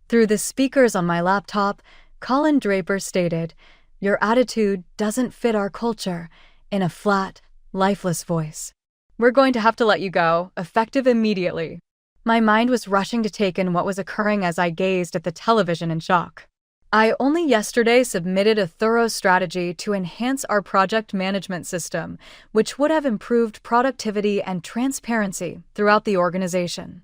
Through the speakers on my laptop, Colin Draper stated, "Your attitude doesn't fit our culture," in a flat, lifeless voice. "We're going to have to let you go, effective immediately." My mind was rushing to take in what was occurring as I gazed at the television in shock. I only yesterday submitted a thorough strategy to enhance our project management system, which would have improved productivity and transparency throughout the organization.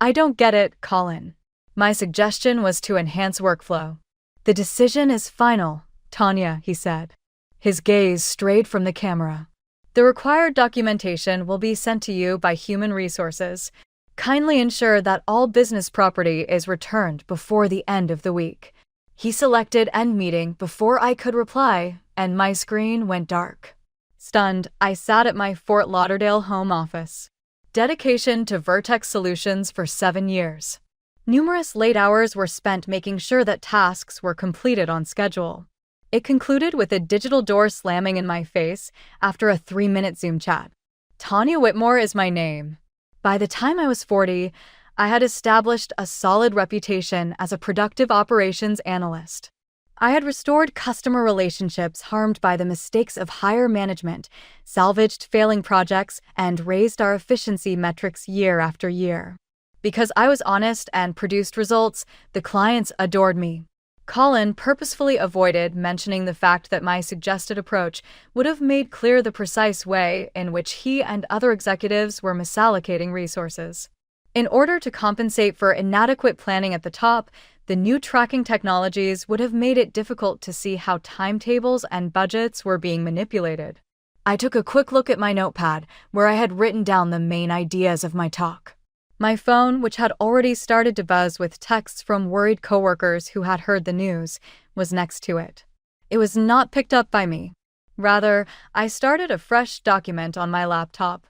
"I don't get it, Colin. My suggestion was to enhance workflow." "The decision is final, Tanya," he said. His gaze strayed from the camera. "The required documentation will be sent to you by Human Resources. Kindly ensure that all business property is returned before the end of the week." He selected End Meeting before I could reply, and my screen went dark. Stunned, I sat at my Fort Lauderdale home office. Dedication to Vertex Solutions for 7 years. Numerous late hours were spent making sure that tasks were completed on schedule. It concluded with a digital door slamming in my face after a 3-minute Zoom chat. Tanya Whitmore is my name. By the time I was 40, I had established a solid reputation as a productive operations analyst. I had restored customer relationships harmed by the mistakes of higher management, salvaged failing projects, and raised our efficiency metrics year after year. Because I was honest and produced results, the clients adored me. Colin purposefully avoided mentioning the fact that my suggested approach would have made clear the precise way in which he and other executives were misallocating resources. In order to compensate for inadequate planning at the top, the new tracking technologies would have made it difficult to see how timetables and budgets were being manipulated. I took a quick look at my notepad, where I had written down the main ideas of my talk. My phone, which had already started to buzz with texts from worried coworkers who had heard the news, was next to it. It was not picked up by me. Rather, I started a fresh document on my laptop.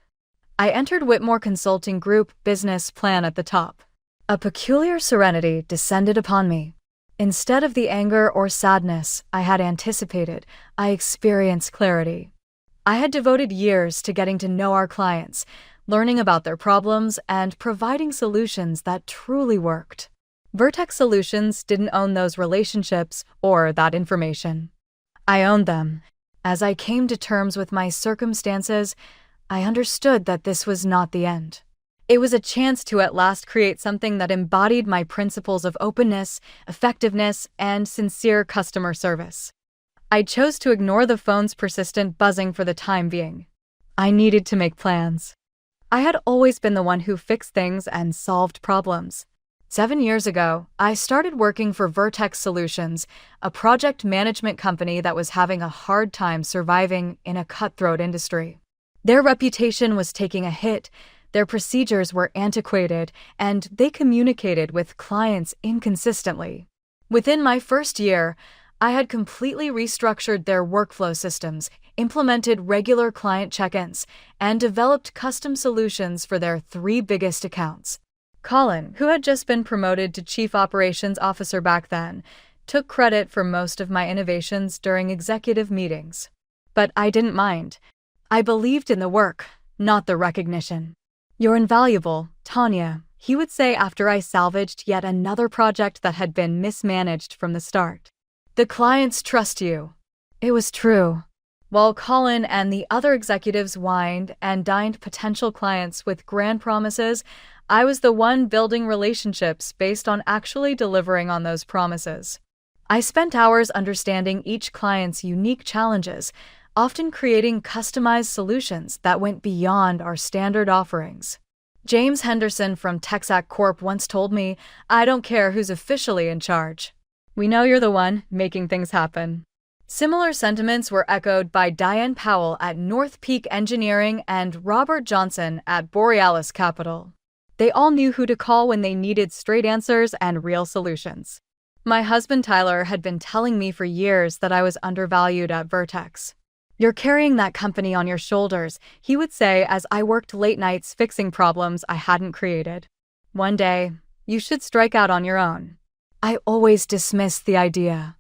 I entered Whitmore Consulting Group business plan at the top. A peculiar serenity descended upon me. Instead of the anger or sadness I had anticipated, I experienced clarity. I had devoted years to getting to know our clients, learning about their problems, and providing solutions that truly worked. Vertex Solutions didn't own those relationships or that information. I owned them. As I came to terms with my circumstances, I understood that this was not the end. It was a chance to at last create something that embodied my principles of openness, effectiveness, and sincere customer service. I chose to ignore the phone's persistent buzzing for the time being. I needed to make plans. I had always been the one who fixed things and solved problems. 7 years ago, I started working for Vertex Solutions, a project management company that was having a hard time surviving in a cutthroat industry. Their reputation was taking a hit, their procedures were antiquated, and they communicated with clients inconsistently. Within my first year, I had completely restructured their workflow systems, implemented regular client check-ins, and developed custom solutions for their 3 biggest accounts. Colin, who had just been promoted to Chief Operations Officer back then, took credit for most of my innovations during executive meetings. But I didn't mind. I believed in the work, not the recognition. "You're invaluable, Tanya," he would say after I salvaged yet another project that had been mismanaged from the start. "The clients trust you." It was true. While Colin and the other executives wined and dined potential clients with grand promises, I was the one building relationships based on actually delivering on those promises. I spent hours understanding each client's unique challenges, often creating customized solutions that went beyond our standard offerings. James Henderson from Texac Corp once told me, "I don't care who's officially in charge. We know you're the one making things happen." Similar sentiments were echoed by Diane Powell at North Peak Engineering and Robert Johnson at Borealis Capital. They all knew who to call when they needed straight answers and real solutions. My husband Tyler had been telling me for years that I was undervalued at Vertex. "You're carrying that company on your shoulders," he would say as I worked late nights fixing problems I hadn't created. One day, "You should strike out on your own." I always dismissed the idea.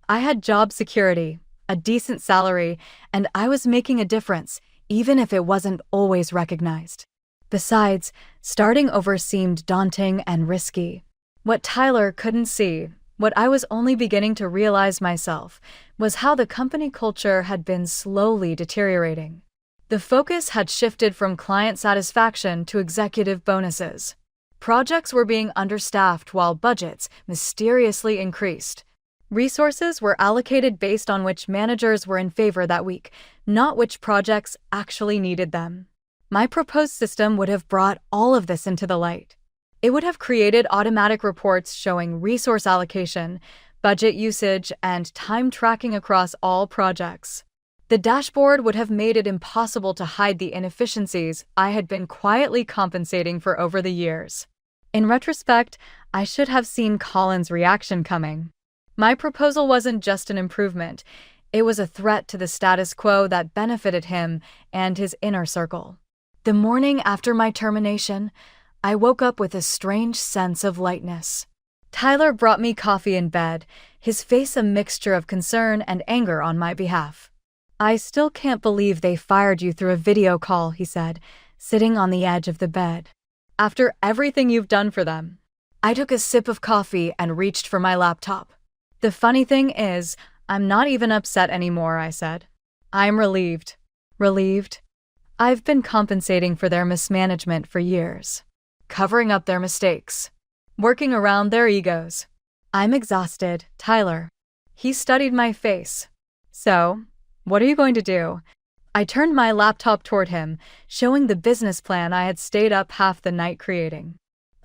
I had job security, a decent salary, and I was making a difference, even if it wasn't always recognized. Besides, starting over seemed daunting and risky. What Tyler couldn't see, what I was only beginning to realize myself, was how the company culture had been slowly deteriorating. The focus had shifted from client satisfaction to executive bonuses. Projects were being understaffed while budgets mysteriously increased. Resources were allocated based on which managers were in favor that week, not which projects actually needed them. My proposed system would have brought all of this into the light. It would have created automatic reports showing resource allocation, budget usage, and time tracking across all projects. The dashboard would have made it impossible to hide the inefficiencies I had been quietly compensating for over the years. In retrospect, I should have seen Colin's reaction coming. My proposal wasn't just an improvement, it was a threat to the status quo that benefited him and his inner circle. The morning after my termination, I woke up with a strange sense of lightness. Tyler brought me coffee in bed, his face a mixture of concern and anger on my behalf. "I still can't believe they fired you through a video call," he said, sitting on the edge of the bed. "After everything you've done for them." I took a sip of coffee and reached for my laptop. "The funny thing is, I'm not even upset anymore," I said. "I'm relieved." Relieved? I've been compensating for their mismanagement for years. Covering up their mistakes. Working around their egos. "I'm exhausted, Tyler." He studied my face. "So, what are you going to do?" I turned my laptop toward him, showing the business plan I had stayed up half the night creating.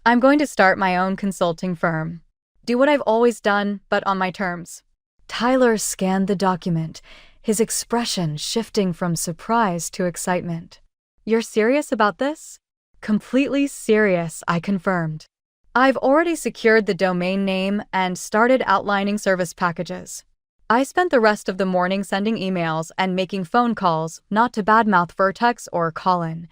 "I'm going to start my own consulting firm. Do what I've always done, but on my terms." Tyler scanned the document, his expression shifting from surprise to excitement. "You're serious about this?" "Completely serious," I confirmed. "I've already secured the domain name and started outlining service packages." I spent the rest of the morning sending emails and making phone calls, not to badmouth Vertex or Colin.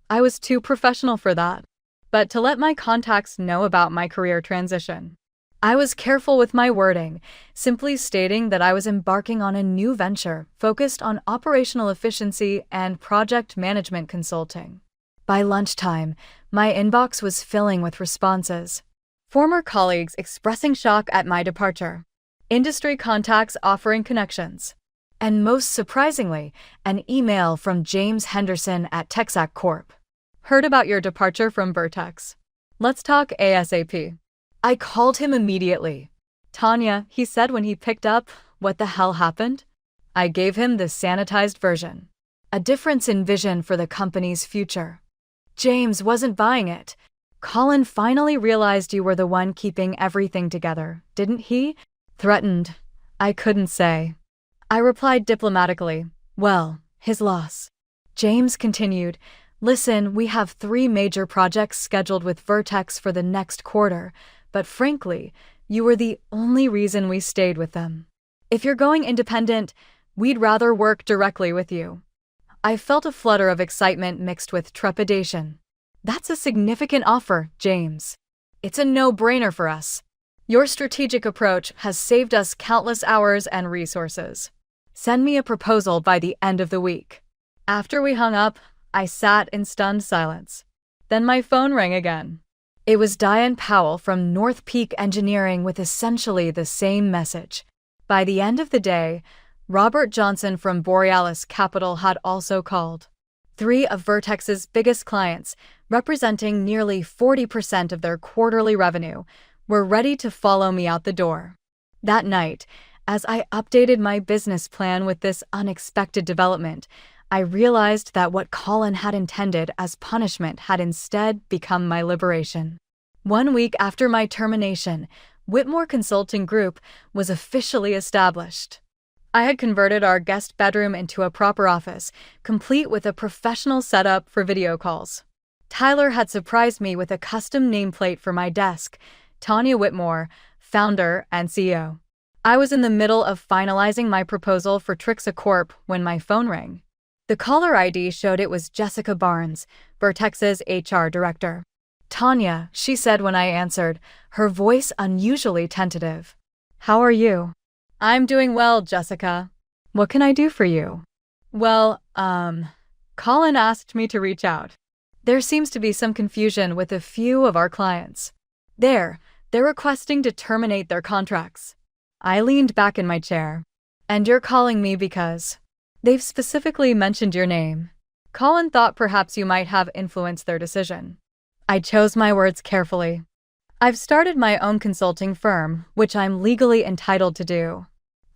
I was too professional for that. But to let my contacts know about my career transition. I was careful with my wording, simply stating that I was embarking on a new venture focused on operational efficiency and project management consulting. By lunchtime, my inbox was filling with responses. Former colleagues expressing shock at my departure. Industry contacts offering connections. And most surprisingly, an email from James Henderson at Texac Corp. "Heard about your departure from Vertex. Let's talk ASAP." I called him immediately. "Tanya," he said when he picked up, "what the hell happened?" I gave him the sanitized version. A difference in vision for the company's future. James wasn't buying it. "Colin finally realized you were the one keeping everything together, didn't he?" Threatened. I couldn't say. I replied diplomatically, "Well, his loss." James continued, "Listen, we have 3 major projects scheduled with Vertex for the next quarter, but frankly, you were the only reason we stayed with them. If you're going independent, we'd rather work directly with you." I felt a flutter of excitement mixed with trepidation. "That's a significant offer, James. It's a no-brainer for us. Your strategic approach has saved us countless hours and resources. Send me a proposal by the end of the week." After we hung up, I sat in stunned silence. Then my phone rang again. It was Diane Powell from North Peak Engineering with essentially the same message. By the end of the day, Robert Johnson from Borealis Capital had also called. 3 of Vertex's biggest clients, representing nearly 40% of their quarterly revenue, were ready to follow me out the door. That night, as I updated my business plan with this unexpected development, I realized that what Colin had intended as punishment had instead become my liberation. 1 week after my termination, Whitmore Consulting Group was officially established. I had converted our guest bedroom into a proper office, complete with a professional setup for video calls. Tyler had surprised me with a custom nameplate for my desk, Tanya Whitmore, founder and CEO. I was in the middle of finalizing my proposal for Trixa Corp when my phone rang. The caller ID showed it was Jessica Barnes, Vertex's HR director. "Tanya," she said when I answered, her voice unusually tentative. "How are you?" "I'm doing well, Jessica. What can I do for you?" "Well, Colin asked me to reach out. There seems to be some confusion with a few of our clients. They're requesting to terminate their contracts. I leaned back in my chair. And you're calling me because they've specifically mentioned your name. Colin thought perhaps you might have influenced their decision. I chose my words carefully. I've started my own consulting firm, which I'm legally entitled to do.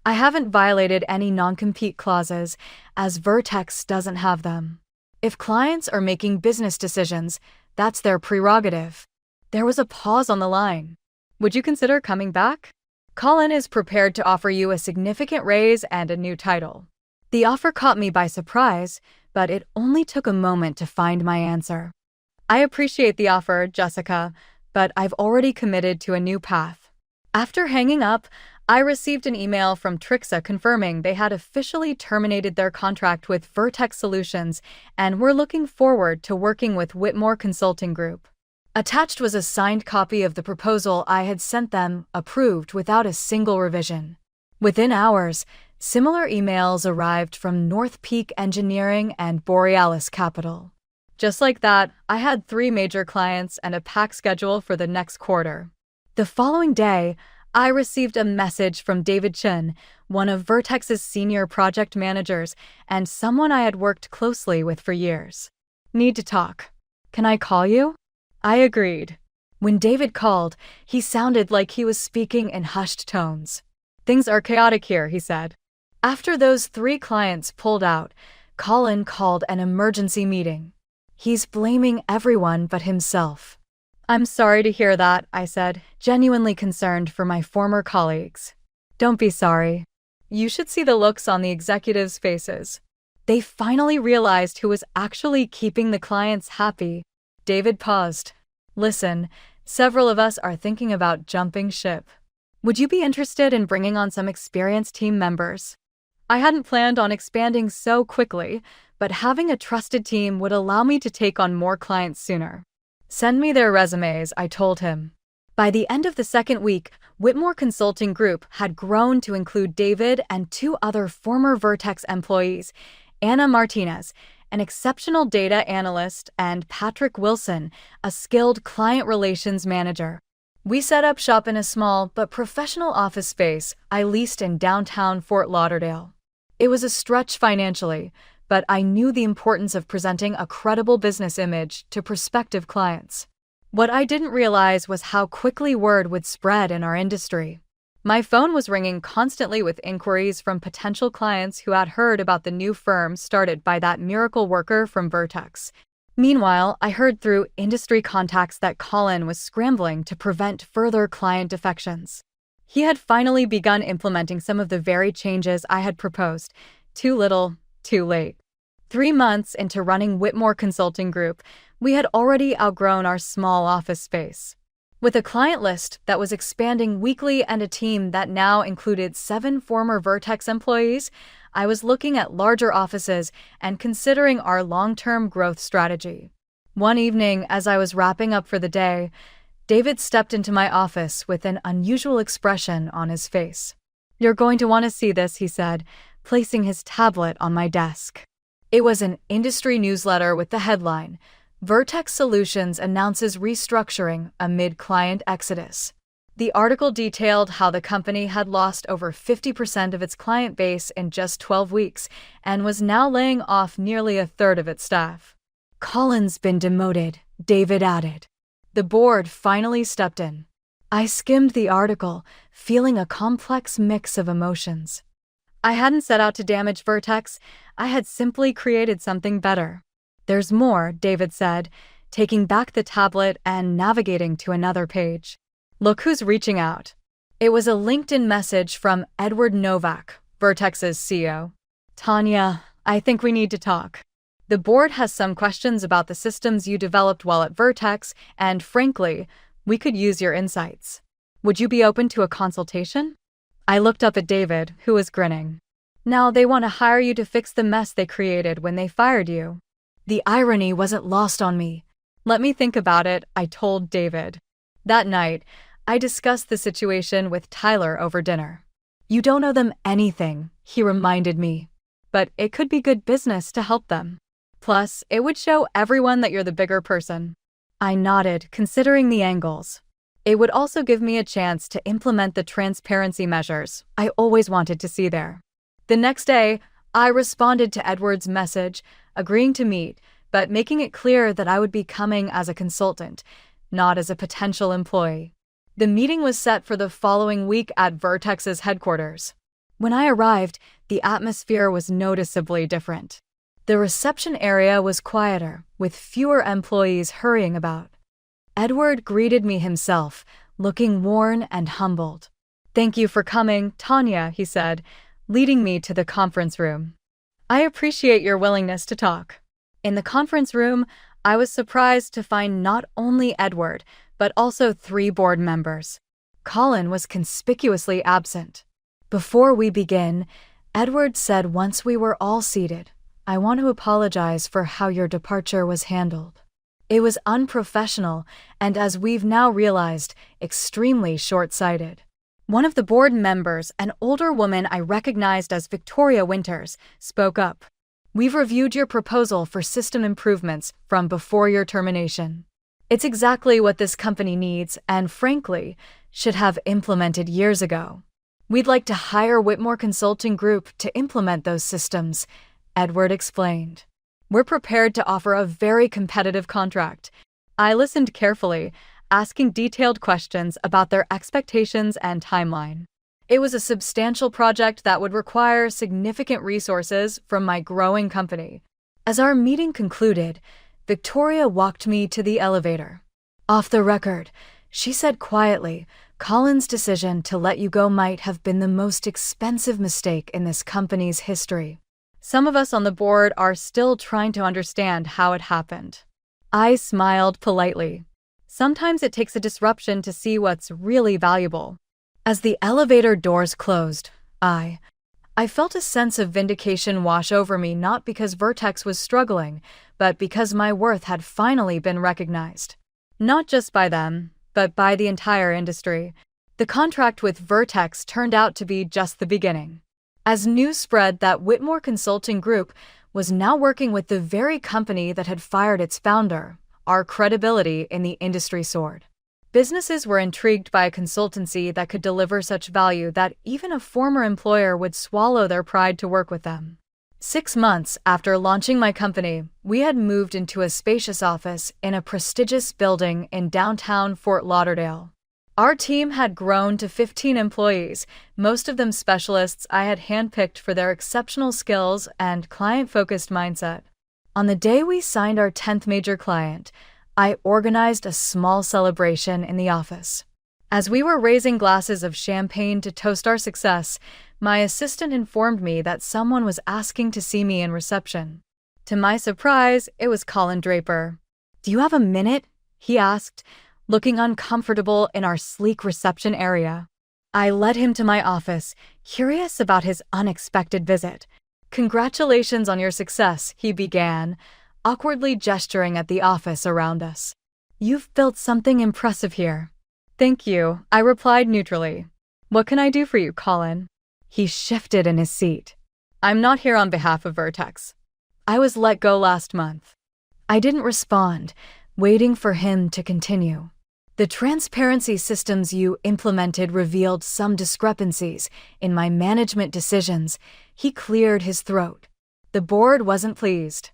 I haven't violated any non-compete clauses, as Vertex doesn't have them. If clients are making business decisions, that's their prerogative. There was a pause on the line. Would you consider coming back? Colin is prepared to offer you a significant raise and a new title. The offer caught me by surprise, but it only took a moment to find my answer. I appreciate the offer, Jessica, but I've already committed to a new path. After hanging up, I received an email from Trixa confirming they had officially terminated their contract with Vertex Solutions and were looking forward to working with Whitmore Consulting Group. Attached was a signed copy of the proposal I had sent them, approved without a single revision. Within hours, similar emails arrived from North Peak Engineering and Borealis Capital. Just like that, I had 3 major clients and a packed schedule for the next quarter. The following day, I received a message from David Chen, one of Vertex's senior project managers and someone I had worked closely with for years. Need to talk. Can I call you? I agreed. When David called, he sounded like he was speaking in hushed tones. Things are chaotic here, he said. After those 3 clients pulled out, Colin called an emergency meeting. He's blaming everyone but himself. I'm sorry to hear that, I said, genuinely concerned for my former colleagues. Don't be sorry. You should see the looks on the executives' faces. They finally realized who was actually keeping the clients happy. David paused. Listen, several of us are thinking about jumping ship. Would you be interested in bringing on some experienced team members? I hadn't planned on expanding so quickly, but having a trusted team would allow me to take on more clients sooner. Send me their resumes, I told him. By the end of the second week, Whitmore Consulting Group had grown to include David and 2 other former Vertex employees, Anna Martinez, an exceptional data analyst, and Patrick Wilson, a skilled client relations manager. We set up shop in a small but professional office space I leased in downtown Fort Lauderdale. It was a stretch financially, but I knew the importance of presenting a credible business image to prospective clients. What I didn't realize was how quickly word would spread in our industry. My phone was ringing constantly with inquiries from potential clients who had heard about the new firm started by that miracle worker from Vertex. Meanwhile, I heard through industry contacts that Colin was scrambling to prevent further client defections. He had finally begun implementing some of the very changes I had proposed. Too little, too late. 3 months into running Whitmore Consulting Group, we had already outgrown our small office space. With a client list that was expanding weekly and a team that now included 7 former Vertex employees, I was looking at larger offices and considering our long-term growth strategy. One evening, as I was wrapping up for the day, David stepped into my office with an unusual expression on his face. You're going to want to see this, he said, placing his tablet on my desk. It was an industry newsletter with the headline, Vertex Solutions announces restructuring amid client exodus. The article detailed how the company had lost over 50% of its client base in just 12 weeks and was now laying off nearly a third of its staff. Colin's been demoted, David added. The board finally stepped in. I skimmed the article, feeling a complex mix of emotions. I hadn't set out to damage Vertex, I had simply created something better. There's more, David said, taking back the tablet and navigating to another page. Look who's reaching out. It was a LinkedIn message from Edward Novak, Vertex's CEO. Tanya, I think we need to talk. The board has some questions about the systems you developed while at Vertex, and frankly, we could use your insights. Would you be open to a consultation? I looked up at David, who was grinning. Now they want to hire you to fix the mess they created when they fired you. The irony wasn't lost on me. Let me think about it, I told David. That night, I discussed the situation with Tyler over dinner. You don't owe them anything, he reminded me. But it could be good business to help them. Plus, it would show everyone that you're the bigger person. I nodded, considering the angles. It would also give me a chance to implement the transparency measures I always wanted to see there. The next day, I responded to Edward's message, agreeing to meet, but making it clear that I would be coming as a consultant, not as a potential employee. The meeting was set for the following week at Vertex's headquarters. When I arrived, the atmosphere was noticeably different. The reception area was quieter, with fewer employees hurrying about. Edward greeted me himself, looking worn and humbled. "Thank you for coming, Tanya," he said, leading me to the conference room. "I appreciate your willingness to talk." In the conference room, I was surprised to find not only Edward, but also 3 board members. Colin was conspicuously absent. Before we begin, Edward said once we were all seated, "I want to apologize for how your departure was handled. It was unprofessional and, as we've now realized, extremely short-sighted." One of the board members, an older woman I recognized as Victoria Winters, spoke up. "We've reviewed your proposal for system improvements from before your termination. It's exactly what this company needs and, frankly, should have implemented years ago. We'd like to hire Whitmore Consulting Group to implement those systems," Edward explained. "We're prepared to offer a very competitive contract." I listened carefully, asking detailed questions about their expectations and timeline. It was a substantial project that would require significant resources from my growing company. As our meeting concluded, Victoria walked me to the elevator. "Off the record," she said quietly, "Colin's decision to let you go might have been the most expensive mistake in this company's history. Some of us on the board are still trying to understand how it happened." I smiled politely. Sometimes it takes a disruption to see what's really valuable. As the elevator doors closed, I felt a sense of vindication wash over me, not because Vertex was struggling, but because my worth had finally been recognized. Not just by them, but by the entire industry. The contract with Vertex turned out to be just the beginning. As news spread that Whitmore Consulting Group was now working with the very company that had fired its founder, our credibility in the industry soared. Businesses were intrigued by a consultancy that could deliver such value that even a former employer would swallow their pride to work with them. 6 months after launching my company, we had moved into a spacious office in a prestigious building in downtown Fort Lauderdale. Our team had grown to 15 employees, most of them specialists I had handpicked for their exceptional skills and client-focused mindset. On the day we signed our 10th major client, I organized a small celebration in the office. As we were raising glasses of champagne to toast our success, my assistant informed me that someone was asking to see me in reception. To my surprise, it was Colin Draper. "Do you have a minute?" he asked, looking uncomfortable in our sleek reception area. I led him to my office, curious about his unexpected visit. "Congratulations on your success," he began, awkwardly gesturing at the office around us. "You've built something impressive here." "Thank you," I replied neutrally. "What can I do for you, Colin?" He shifted in his seat. "I'm not here on behalf of Vertex. I was let go last month." I didn't respond, waiting for him to continue. "The transparency systems you implemented revealed some discrepancies in my management decisions." He cleared his throat. The board wasn't pleased.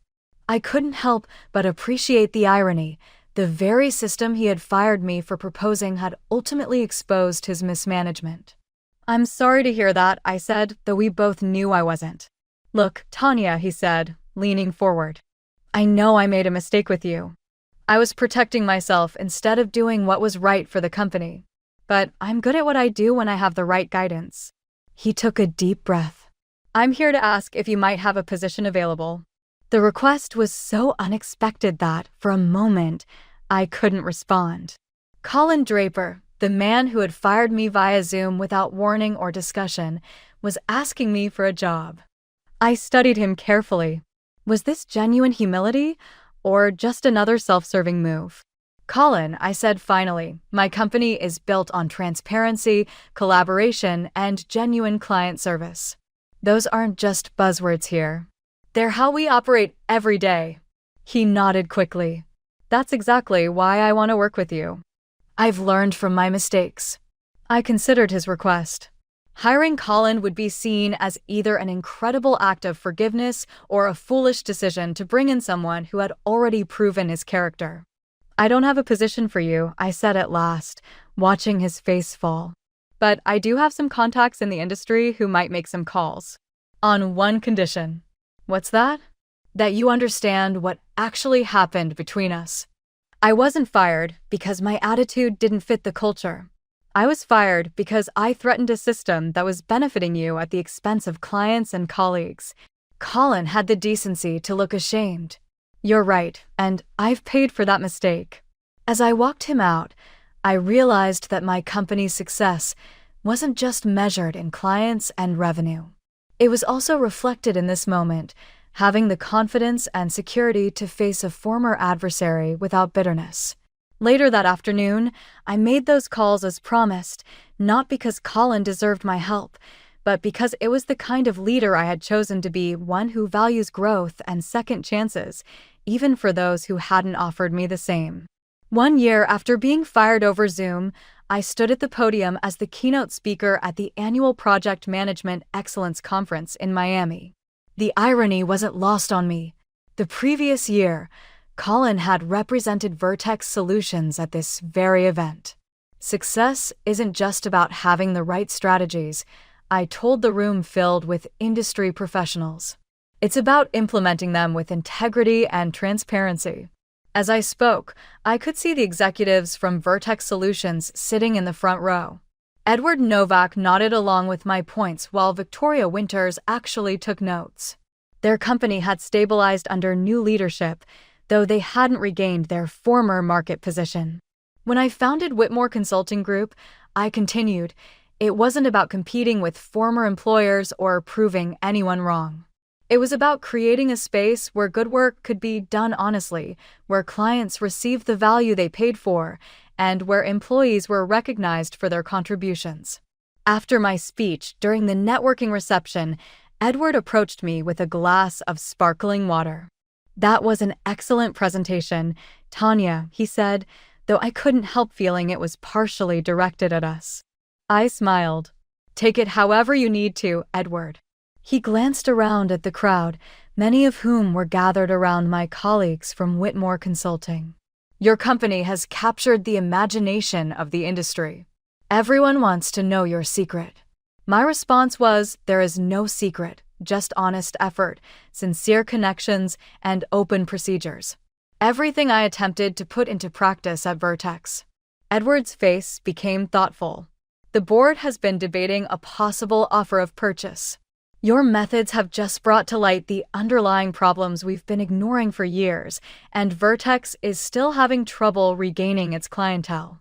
I couldn't help but appreciate the irony. The very system he had fired me for proposing had ultimately exposed his mismanagement. "I'm sorry to hear that," I said, though we both knew I wasn't. "Look, Tanya," he said, leaning forward. "I know I made a mistake with you. I was protecting myself instead of doing what was right for the company. But I'm good at what I do when I have the right guidance." He took a deep breath. "I'm here to ask if you might have a position available." The request was so unexpected that, for a moment, I couldn't respond. Colin Draper, the man who had fired me via Zoom without warning or discussion, was asking me for a job. I studied him carefully. Was this genuine humility, or just another self-serving move? "Colin," I said finally, "my company is built on transparency, collaboration, and genuine client service. Those aren't just buzzwords here. They're how we operate every day." He nodded quickly. "That's exactly why I want to work with you." I've learned from my mistakes. I considered his request. Hiring Colin would be seen as either an incredible act of forgiveness or a foolish decision to bring in someone who had already proven his character. I don't have a position for you, I said at last, watching his face fall. But I do have some contacts in the industry who might make some calls. On one condition. What's that? That you understand what actually happened between us. I wasn't fired because my attitude didn't fit the culture. I was fired because I threatened a system that was benefiting you at the expense of clients and colleagues. Colin had the decency to look ashamed. You're right, and I've paid for that mistake. As I walked him out, I realized that my company's success wasn't just measured in clients and revenue. It was also reflected in this moment, having the confidence and security to face a former adversary without bitterness. Later that afternoon, I made those calls as promised, not because Colin deserved my help, but because it was the kind of leader I had chosen to be, one who values growth and second chances, even for those who hadn't offered me the same. 1 year after being fired over Zoom, I stood at the podium as the keynote speaker at the annual Project Management Excellence Conference in Miami. The irony wasn't lost on me. The previous year, Colin had represented Vertex Solutions at this very event. Success isn't just about having the right strategies, I told the room filled with industry professionals. It's about implementing them with integrity and transparency. As I spoke, I could see the executives from Vertex Solutions sitting in the front row. Edward Novak nodded along with my points while Victoria Winters actually took notes. Their company had stabilized under new leadership, though they hadn't regained their former market position. When I founded Whitmore Consulting Group, I continued, it wasn't about competing with former employers or proving anyone wrong. It was about creating a space where good work could be done honestly, where clients received the value they paid for, and where employees were recognized for their contributions. After my speech during the networking reception, Edward approached me with a glass of sparkling water. That was an excellent presentation, Tanya, he said, though I couldn't help feeling it was partially directed at us. I smiled. Take it however you need to, Edward. He glanced around at the crowd, many of whom were gathered around my colleagues from Whitmore Consulting. Your company has captured the imagination of the industry. Everyone wants to know your secret. My response was, there is no secret, just honest effort, sincere connections, and open procedures. Everything I attempted to put into practice at Vertex. Edward's face became thoughtful. The board has been debating a possible offer of purchase. Your methods have just brought to light the underlying problems we've been ignoring for years, and Vertex is still having trouble regaining its clientele.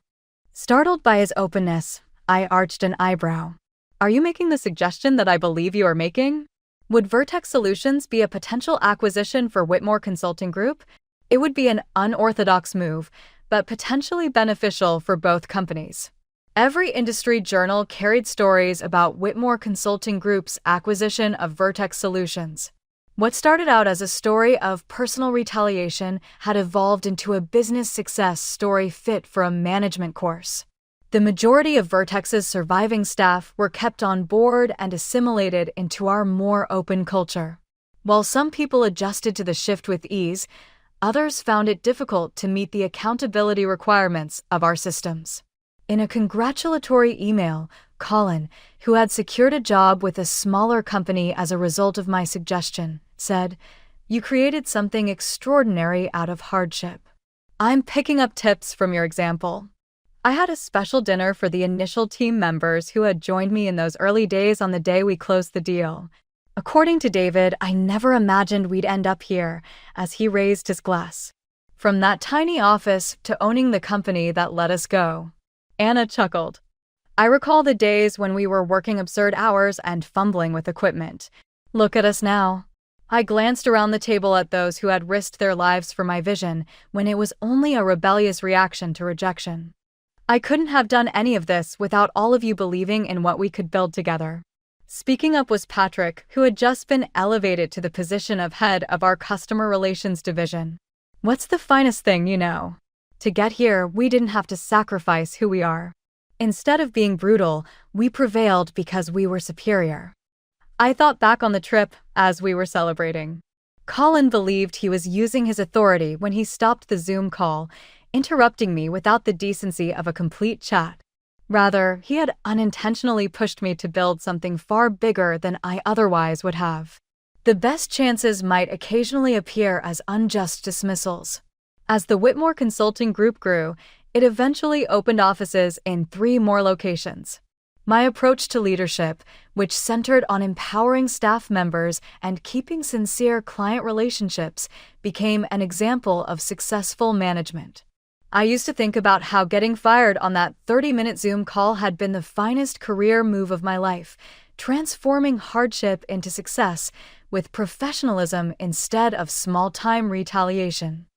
Startled by his openness, I arched an eyebrow. Are you making the suggestion that I believe you are making? Would Vertex Solutions be a potential acquisition for Whitmore Consulting Group? It would be an unorthodox move, but potentially beneficial for both companies. Every industry journal carried stories about Whitmore Consulting Group's acquisition of Vertex Solutions. What started out as a story of personal retaliation had evolved into a business success story fit for a management course. The majority of Vertex's surviving staff were kept on board and assimilated into our more open culture. While some people adjusted to the shift with ease, others found it difficult to meet the accountability requirements of our systems. In a congratulatory email, Colin, who had secured a job with a smaller company as a result of my suggestion, said, "You created something extraordinary out of hardship. I'm picking up tips from your example." I had a special dinner for the initial team members who had joined me in those early days on the day we closed the deal. According to David, I never imagined we'd end up here, as he raised his glass. From that tiny office to owning the company that let us go. Anna chuckled. I recall the days when we were working absurd hours and fumbling with equipment. Look at us now. I glanced around the table at those who had risked their lives for my vision when it was only a rebellious reaction to rejection. I couldn't have done any of this without all of you believing in what we could build together. Speaking up was Patrick, who had just been elevated to the position of head of our customer relations division. What's the finest thing you know? To get here, we didn't have to sacrifice who we are. Instead of being brutal, we prevailed because we were superior. I thought back on the trip as we were celebrating. Colin believed he was using his authority when he stopped the Zoom call, interrupting me without the decency of a complete chat. Rather, he had unintentionally pushed me to build something far bigger than I otherwise would have. The best chances might occasionally appear as unjust dismissals. As the Whitmore Consulting Group grew, it eventually opened offices in 3 more locations. My approach to leadership, which centered on empowering staff members and keeping sincere client relationships, became an example of successful management. I used to think about how getting fired on that 30-minute Zoom call had been the finest career move of my life, transforming hardship into success with professionalism instead of small-time retaliation.